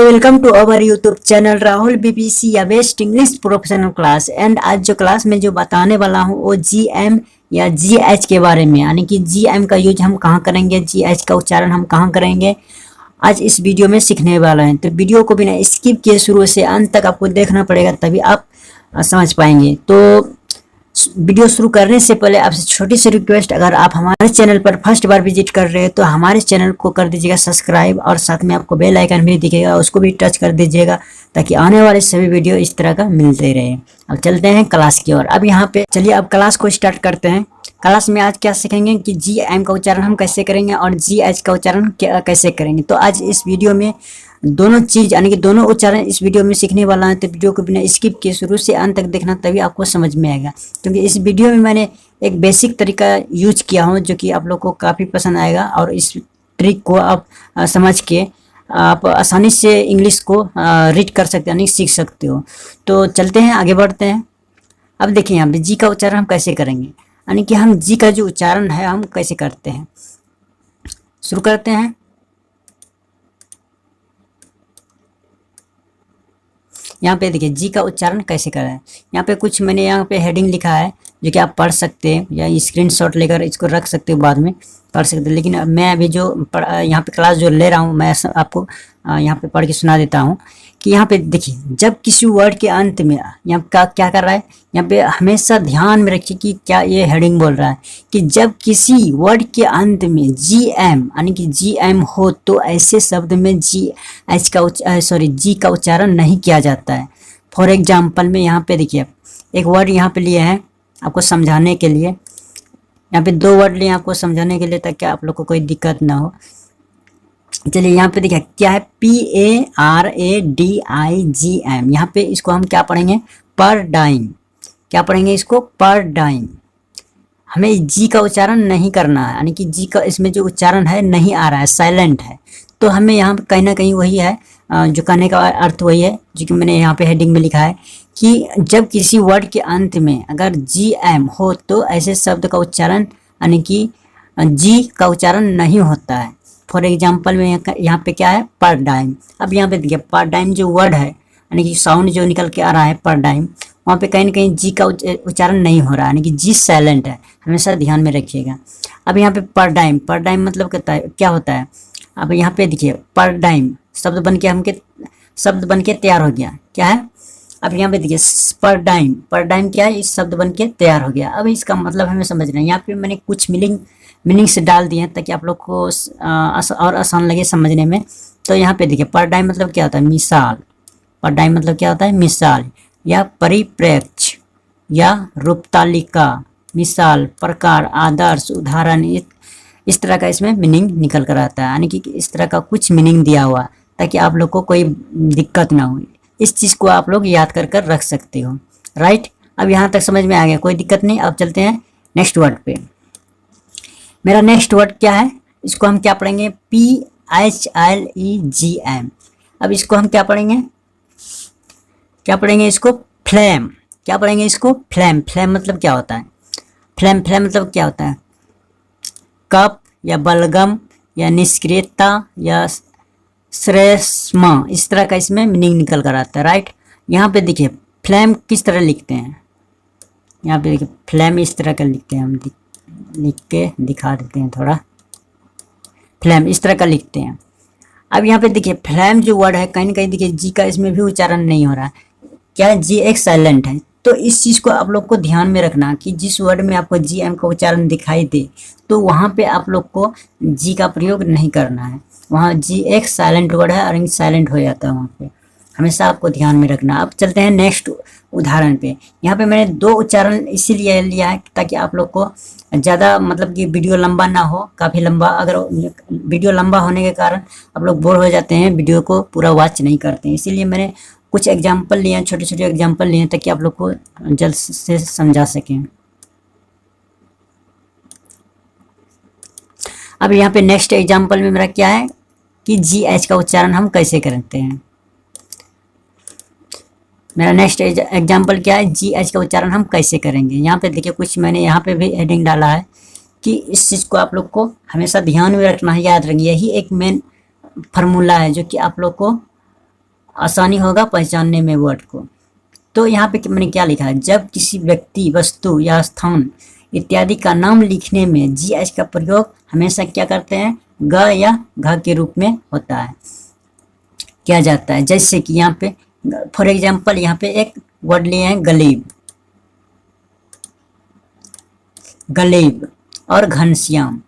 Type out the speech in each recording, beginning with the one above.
Welcome to our YouTube channel Rahul BPC या best English professional class. And आज जो class में जो बताने वाला हूँ वो जीएम या जीएच के बारे में, यानी कि जीएम का यूज हम कहाँ करेंगे, जीएच का उच्चारण हम कहाँ करेंगे, आज इस वीडियो में सीखने वाला है। तो वीडियो को बिना स्किप किए शुरू से अंत तक आपको देखना पड़ेगा, तभी आप समझ पाएंगे। तो वीडियो शुरू करने से पहले आपसे छोटी सी रिक्वेस्ट, अगर आप हमारे चैनल पर फर्स्ट बार विजिट कर रहे हैं तो हमारे चैनल को कर दीजिएगा सब्सक्राइब, और साथ में आपको बेल आइकन भी दिखेगा, उसको भी टच कर दीजिएगा ताकि आने वाले सभी वीडियो इस तरह का मिलते रहे। अब चलते हैं क्लास की ओर। अब यहाँ पे चलिए अब क्लास को स्टार्ट करते हैं। क्लास में आज क्या सीखेंगे कि जीएम का उच्चारण हम कैसे करेंगे और जीएच का उच्चारण कैसे करेंगे। तो आज इस वीडियो में दोनों चीज यानी कि दोनों उच्चारण इस वीडियो में सीखने वाला है। तो वीडियो को बिना स्किप किए शुरू से अंत तक देखना, तभी आपको समझ में आएगा। क्योंकि इस वीडियो में मैंने एक बेसिक तरीका यूज किया हूँ जो कि आप लोग को काफ़ी पसंद आएगा, और इस ट्रिक को आप समझ के आप आसानी से इंग्लिश को रीड कर सकते यानी सीख सकते हो। तो चलते हैं, आगे बढ़ते हैं। अब देखिए यहाँ पे जी का उच्चारण हम कैसे करेंगे, यानी कि हम जी का जो उच्चारण है हम कैसे करते हैं। शुरू करते हैं। यहाँ पे देखिए जी का उच्चारण कैसे करें। यहाँ पे कुछ मैंने यहाँ पे हेडिंग लिखा है जो कि आप पढ़ सकते हैं या स्क्रीनशॉट लेकर इसको रख सकते हो, बाद में पढ़ सकते हैं। लेकिन मैं अभी जो यहाँ पे क्लास जो ले रहा हूँ मैं आपको यहाँ पे पढ़ के सुना देता हूँ कि यहाँ पे देखिए जब किसी वर्ड के अंत में यहाँ क्या कर रहा है, यहाँ पे हमेशा ध्यान में रखिए कि क्या ये हेडिंग बोल रहा है कि जब किसी वर्ड के अंत में जीएम यानी कि जीएम हो तो ऐसे शब्द में जी का उच्चारण नहीं किया जाता है। फॉर एग्जाम्पल में यहाँ पे देखिए एक वर्ड यहाँ पे लिए हैं आपको समझाने के लिए, यहाँ पे दो वर्ड लिए आपको समझाने के लिए ताकि आप लोग को कोई दिक्कत ना हो। चलिए यहाँ पे देखिए क्या है, PARADIGM। यहाँ पे इसको हम क्या पढ़ेंगे, पर डाइम। क्या पढ़ेंगे इसको, पर डाइम। हमें जी का उच्चारण नहीं करना है, यानी कि जी का इसमें जो उच्चारण है नहीं आ रहा है, साइलेंट है। तो हमें यहाँ पे कहीं ना कहीं वही है जो कहने का अर्थ वही है जो कि मैंने यहाँ पे हेडिंग में लिखा है कि जब किसी वर्ड के अंत में अगर जीएम हो तो ऐसे शब्द का उच्चारण यानी कि जी का उच्चारण नहीं होता है। फॉर एग्जाम्पल में यहाँ पे क्या है, पर डाइम। अब यहाँ पे देखिए पर डाइम जो वर्ड है यानी कि साउंड जो निकल के आ रहा है पर डाइम, वहाँ पे कहीं ना कहीं जी का उच्चारण नहीं हो रहा है, यानी कि जी साइलेंट है, हमेशा ध्यान में रखिएगा। अब यहाँ पे पर डाइम मतलब क्या होता है। अब यहाँ पे देखिए पर डाइम शब्द बन के तैयार हो गया। क्या है, अब यहाँ पे देखिए पर डाइम क्या है, इस शब्द बन के तैयार हो गया। अब इसका मतलब हमें समझना है। यहाँ पे मैंने कुछ मीनिंग्स डाल दिए हैं ताकि आप लोग को और आसान लगे समझने में। तो यहाँ पे देखिए पर डाइम मतलब क्या होता है, मिसाल। पर डाइम मतलब क्या होता है, मिसाल या परिप्रेक्ष्य या रूपतालिका, मिसाल, प्रकार, आदर्श, उदाहरण, इस तरह का इसमें मीनिंग निकल कर आता है। यानी कि इस तरह का कुछ मीनिंग दिया हुआ ताकि आप लोग को कोई दिक्कत ना हो। इस चीज़ को आप लोग याद कर रख सकते हो। राइट, अब यहाँ तक समझ में आ गया, कोई दिक्कत नहीं। अब चलते हैं नेक्स्ट वर्ड पे। मेरा नेक्स्ट वर्ड क्या है, इसको हम क्या पढ़ेंगे, PHLEGM। अब इसको हम क्या पढ़ेंगे इसको फ्लेम। क्या पढ़ेंगे इसको, फ्लेम। फ्लेम मतलब क्या होता है, फ्लेम मतलब क्या होता है, कप या बलगम या निष्क्रियता या श्रेष्मा, इस तरह का इसमें मीनिंग निकल कर आता है। राइट, यहाँ पे देखिए फ्लेम किस तरह लिखते हैं, यहाँ पे देखिए फ्लेम इस तरह का लिखते हैं, हम लिख के दिखा देते हैं थोड़ा। फ्लेम इस तरह का लिखते हैं। अब यहाँ पे देखिए फ्लेम जो वर्ड है कहीं ना कहीं देखिए जी का इसमें भी उच्चारण नहीं हो रहा है। क्या है, जी एक साइलेंट है। तो इस चीज़ को आप लोग को ध्यान में रखना कि जिस वर्ड में आपको जी एम का उच्चारण दिखाई दे तो वहाँ पे आप लोग को जी का प्रयोग नहीं करना है। वहाँ जी एक साइलेंट वर्ड है और साइलेंट हो जाता है, वहाँ पे हमेशा आपको ध्यान में रखना। अब चलते हैं नेक्स्ट उदाहरण पे। यहाँ पे मैंने दो उच्चारण इसीलिए लिया है ताकि आप लोग को ज़्यादा मतलब कि वीडियो लंबा ना हो, काफ़ी लंबा। अगर वीडियो लंबा होने के कारण आप लोग बोर हो जाते हैं, वीडियो को पूरा वॉच नहीं करते हैं, इसीलिए मैंने कुछ एग्जाम्पल लिए हैं, छोटे छोटे एग्जाम्पल लिए हैं ताकि आप लोग को जल्द से समझा सकें। अब यहाँ पे नेक्स्ट एग्जाम्पल में मेरा क्या है कि जीएच का उच्चारण हम कैसे करते हैं। मेरा नेक्स्ट एग्जाम्पल क्या है, जीएच का उच्चारण हम कैसे करेंगे। यहाँ पे देखिए कुछ मैंने यहाँ पे भी हेडिंग डाला है कि इस चीज़ को आप लोग को हमेशा ध्यान में रखना है, याद रखिए। यही एक मेन फार्मूला है जो कि आप लोग को आसानी होगा पहचानने में वर्ड को। तो यहाँ पे मैंने क्या लिखा है, जब किसी व्यक्ति, वस्तु या स्थान इत्यादि का नाम लिखने में GH का प्रयोग हमेशा क्या करते हैं, ग या घ के रूप में होता है, किया जाता है। जैसे कि यहाँ पे फॉर एग्जाम्पल यहाँ पे एक वर्ड लिए हैं गलीब, गलीब और घनश्याम।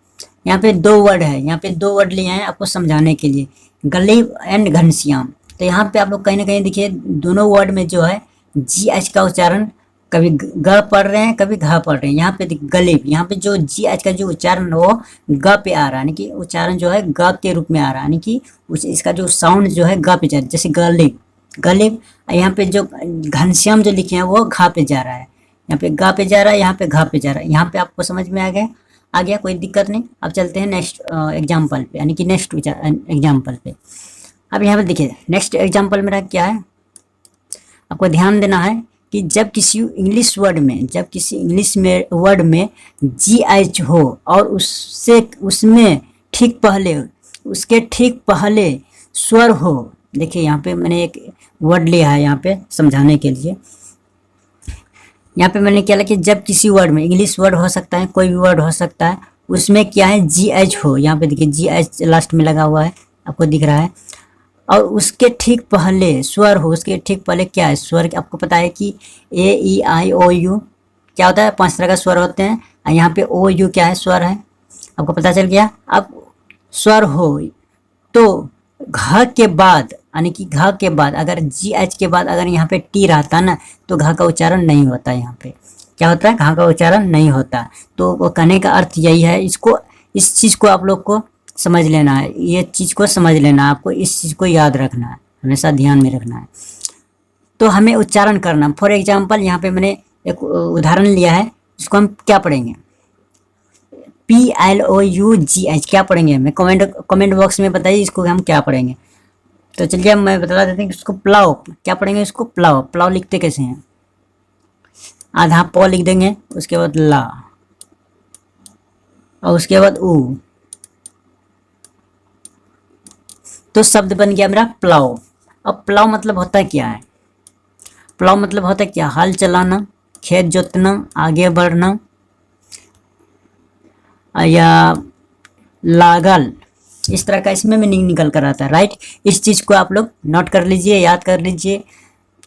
यहाँ पे दो वर्ड है, यहाँ पे दो वर्ड लिए हैं आपको समझाने के लिए, गलीब एंड घनश्याम। तो यहाँ पे आप लोग कहीं ना कहीं देखिए दोनों वर्ड में जो है GH का उच्चारण कभी ग पढ़ रहे हैं कभी घ पढ़ रहे हैं। यहाँ पे गलीब, यहाँ पे जो GH का जो उच्चारण वो ग पे आ रहा है, यानी कि उच्चारण जो है ग के रूप में आ रहा है, यानी कि इसका जो साउंड जो है ग पे जा रहा है, जैसे गलीब, गलीब। यहाँ पे जो घनश्याम जो लिखे हैं वो घ पे जा रहा है, यहाँ पे ग पे जा रहा है, यहाँ पे घ पे जा रहा है। यहाँ पे आपको समझ में आ गया, कोई दिक्कत नहीं। अब चलते हैं नेक्स्ट एग्जाम्पल पे, यानी कि नेक्स्ट एग्जाम्पल पे। अब यहाँ पे देखिए नेक्स्ट एग्जाम्पल मेरा क्या है, आपको ध्यान देना है कि जब किसी इंग्लिश वर्ड में GH हो और उसमें उसके ठीक पहले स्वर हो। देखिए यहाँ पे मैंने एक वर्ड लिया है यहाँ पे समझाने के लिए। यहाँ पे मैंने क्या लिखा कि जब किसी वर्ड में, इंग्लिश वर्ड हो सकता है, कोई भी वर्ड हो सकता है, उसमें क्या है GH हो। यहाँ पे देखिए GH लास्ट में लगा हुआ है, आपको दिख रहा है, और उसके ठीक पहले स्वर हो। उसके ठीक पहले क्या है स्वर, आपको पता है कि A, E, I, O, U क्या होता है, 5 तरह का स्वर होते हैं। और यहाँ पे OU क्या है, स्वर है, आपको पता चल गया। अब स्वर हो तो घ के बाद, यानी कि घ के बाद अगर GH के बाद अगर यहाँ पे T रहता ना तो घ का उच्चारण नहीं होता। यहाँ पे क्या होता है, घ का उच्चारण नहीं होता। तो वो कहने का अर्थ यही है, इस चीज़ को आप लोग को समझ लेना है, ये चीज़ को समझ लेना है, आपको इस चीज़ को याद रखना है, हमेशा ध्यान में रखना है। तो हमें उच्चारण करना, फॉर एग्जांपल यहाँ पे मैंने एक उदाहरण लिया है, इसको हम क्या पढ़ेंगे, PLOUGH क्या पढ़ेंगे, हमें कमेंट बॉक्स में बताइए इसको हम क्या पढ़ेंगे। तो चलिए मैं बता देते हैं कि इसको प्लाव क्या पढ़ेंगे, इसको प्लाव। प्लाव लिखते कैसे हैं, आधा प लिख देंगे, उसके बाद ला और उसके बाद ऊ, तो शब्द बन गया मेरा प्लाव। अब प्लाव मतलब होता है क्या है, प्लाव मतलब होता है क्या, हल चलाना, खेत जोतना, आगे बढ़ना, या लागल, इस तरह का इसमें मीनिंग निकल कर आता है, राइट। इस चीज़ को आप लोग नोट कर लीजिए, याद कर लीजिए,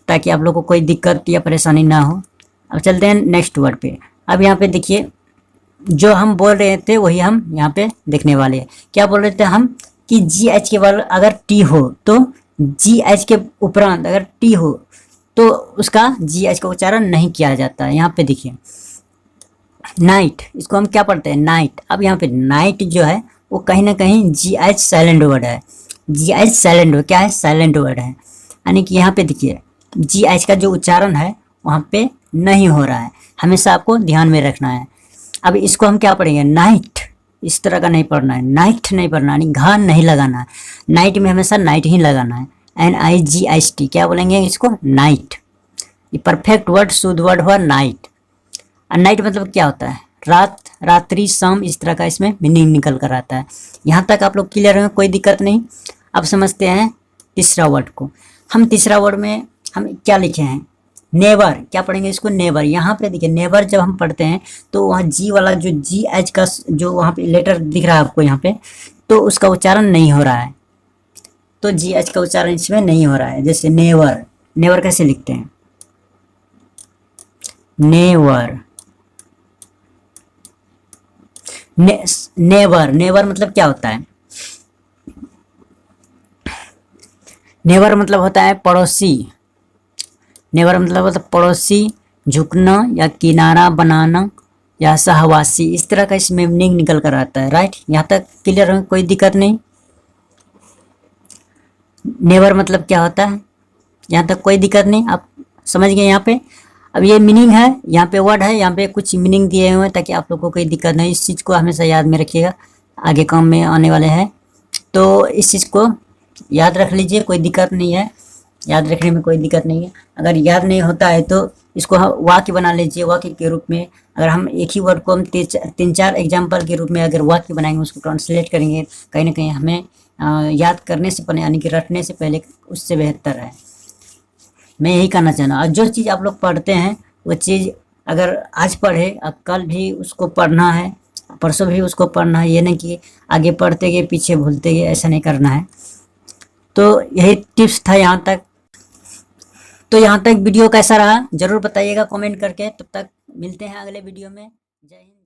ताकि आप लोग को कोई दिक्कत या परेशानी ना हो। अब चलते हैं नेक्स्ट वर्ड पे। अब यहाँ पे देखिए जो हम बोल रहे थे वही हम यहाँ पे देखने वाले हैं। क्या बोल रहे थे हम कि GH के बाद अगर T हो तो GH के उपरांत अगर T हो तो उसका GH का उच्चारण नहीं किया जाता है। यहाँ पे देखिए नाइट, इसको हम क्या पढ़ते हैं, नाइट। अब यहाँ पे नाइट जो है वो कहीं ना कहीं GH साइलेंट वर्ड है, GH साइलेंट वर्ड क्या है, साइलेंट वर्ड है, यानी कि यहाँ पे देखिए GH का जो उच्चारण है वहाँ पे नहीं हो रहा है, हमेशा आपको ध्यान में रखना है। अब इसको हम क्या पढ़ेंगे, नाइट, इस तरह का नहीं पढ़ना है, नाइट नहीं पढ़ना, यानी घान नहीं लगाना है, नाइट में हमेशा नाइट ही लगाना है, NIGHT क्या बोलेंगे इसको, नाइट। ये परफेक्ट वर्ड, शुद्ध वर्ड हुआ नाइट। और नाइट मतलब क्या होता है, रात, रात्रि, शाम, इस तरह का इसमें मीनिंग निकल कर आता है। यहाँ तक आप लोग क्लियर हैं, कोई दिक्कत नहीं। अब समझते हैं तीसरा वर्ड को। हम तीसरा वर्ड में हम क्या लिखे हैं, नेवर, क्या पढ़ेंगे इसको, नेवर। यहाँ पे देखिए नेवर जब हम पढ़ते हैं तो वहाँ जी वाला जो GH का जो वहाँ पे लेटर दिख रहा है आपको यहाँ पे, तो उसका उच्चारण नहीं हो रहा है, तो GH का उच्चारण इसमें नहीं हो रहा है। जैसे नेवर, नेवर कैसे लिखते हैं, नेवर, नेवर, नेवर मतलब क्या होता है, नेवर मतलब होता है पड़ोसी, नेवर मतलब होता है पड़ोसी, झुकना या किनारा बनाना या सहवासी, इस तरह का इसमें मीनिंग निकल कर आता है, राइट। यहाँ तक क्लियर है, कोई दिक्कत नहीं। नेवर मतलब क्या होता है, यहाँ तक कोई दिक्कत नहीं, आप समझ गए यहाँ पे। अब ये मीनिंग है, यहाँ पे वर्ड है, यहाँ पे कुछ मीनिंग दिए हुए हैं ताकि आप लोगों को कोई दिक्कत नहीं। इस चीज़ को हमेशा याद में रखिएगा, आगे काम में आने वाले हैं, तो इस चीज़ को याद रख लीजिए, कोई दिक्कत नहीं है, याद रखने में कोई दिक्कत नहीं है। अगर याद नहीं होता है तो इसको हम वाक्य बना लीजिए, वाक्य के रूप में। अगर हम एक ही वर्ड को हम 3-4 एग्जाम्पल के रूप में अगर वाक्य बनाएंगे, उसको ट्रांसलेट करेंगे, कहीं ना कहीं हमें याद करने से पहले यानी कि रटने से पहले उससे बेहतर है। मैं यही कहना चाहना। और जो चीज़ आप लोग पढ़ते हैं वो चीज़ अगर आज पढ़े अब कल भी उसको पढ़ना है, परसों भी उसको पढ़ना है। ये नहीं कि आगे पढ़ते गए पीछे भूलते गए, ऐसा नहीं करना है। तो यही टिप्स था यहाँ तक। तो यहाँ तक वीडियो कैसा रहा ज़रूर बताइएगा कमेंट करके। तब तक मिलते हैं अगले वीडियो में। जय हिंद।